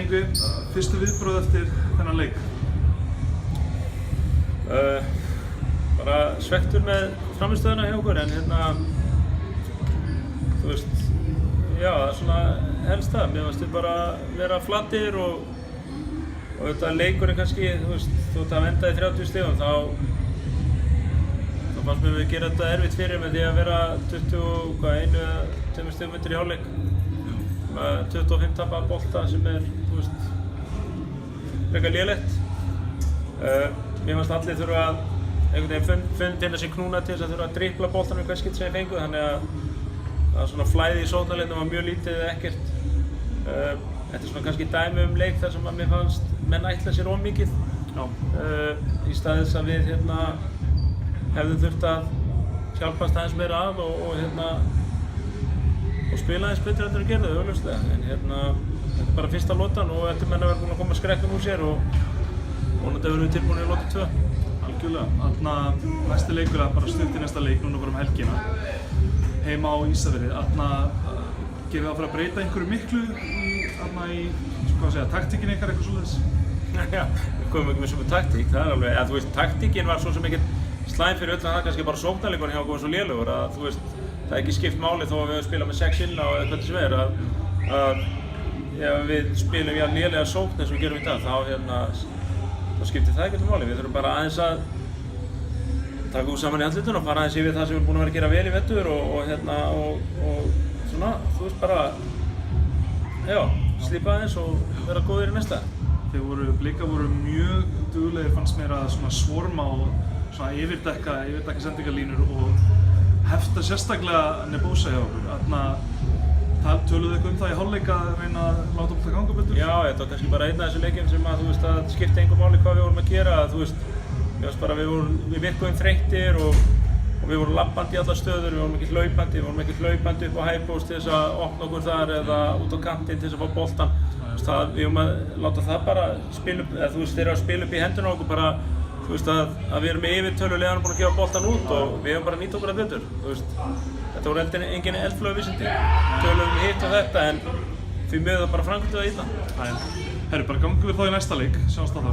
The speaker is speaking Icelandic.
Yngvi, fyrstu viðbrögð eftir þennan leik? Bara svekktur með frammistöðuna hjá okkur, en þú veist, já, það er svona helst það. Mér fannst við bara vera flattir og þetta leikurinn kannski, þú veist, þótt að venda í 30 stigum, þá fannst mér við gera þetta erfitt fyrir með því að vera 21 eða 2 stigum undir í hálfleik. Með 25 tapað bolta sem þú veist, frekar lélegt. Mér fannst allir þurfa að einhvern veginn finna sér knúna til þess að þurfa að dribbla boltanum í hvert skipti sem þeir fengu, þannig að svona flæði í sóknarleiknum var mjög lítið eða ekkert. Þetta er svona kannski dæmi dæmi leik þar sem mér fannst menn ætla sér of mikið. Í stað þess að við hefðum þurft að hjálpast aðeins meira að og spila aðeins betur en þeir gerðu, augljóslega. En þetta er bara fyrsta lotan og eftir menn að vera búin að koma skrekknum úr sér og vonandi verðum við tilbúinir í lotu 2. Algjörlega. Næsti leikur er bara stutt í næsta leik núna bara helgina. Heima á Ísafirði. Gefið það fyrir að breyta einhverju miklu í taktíkinni ykkar, eitthvað svoleiðis? Já, við komum ekki með svona taktík, það er alveg, þú veist, taktíkin var svo sem ekkert slæm fyrir öll, en það er kannski bara sóknarleikurinn hjá okkur svo lélegur að, þú veist, það er ekki skipt máli þó að við höfum spilað með 6 inn á eða hvað sem er, að ef við spilum jafn lélega sókn eins og við gerum í dag, þá skiptir það ekkert máli. Við þurfum bara aðeins að taka úr saman í andlitun og fara aðeins yfir það sem við erum búin að vera að gera vel í vetur og svona, þú veist, bara, já, slípa aðeins og vera góðir í næsta. Blikar voru mjög duglegir, fannst mér að svorma og yfirdekka sendingarlínur og hefta sérstaklega Nebojsa hjá okkur. Töluðu eitthvað það í hálfleik að reyna að láta það ganga betur? Já, þetta var kannski bara einn af þessu leikjum sem að, þú veist, að skipta engu máli hvað við vorum að gera. Þú veist, mér fannst bara við virkuðum þreyttir og við vorum labbandi í allar stöður, við vorum ekki hlaupandi upp á high-post til þess að opna okkur þar eða út á kantinn til þess að fá boltan. Við höfum að láta það bara spila upp, eða þú veist, þeir eru að spila upp í hendurna okkur bara, þú veist, að við erum með yfirtölu leiðan búin að gefa boltan út og við höfum bara nýtt okkur að betur, þú veist. Þetta voru engin eldflögu vísindi, tölum hitt og þetta, en því miður bara framkvæmdu það í það. Herru, bara gangum við þá í næsta leik, sjáumst á þá.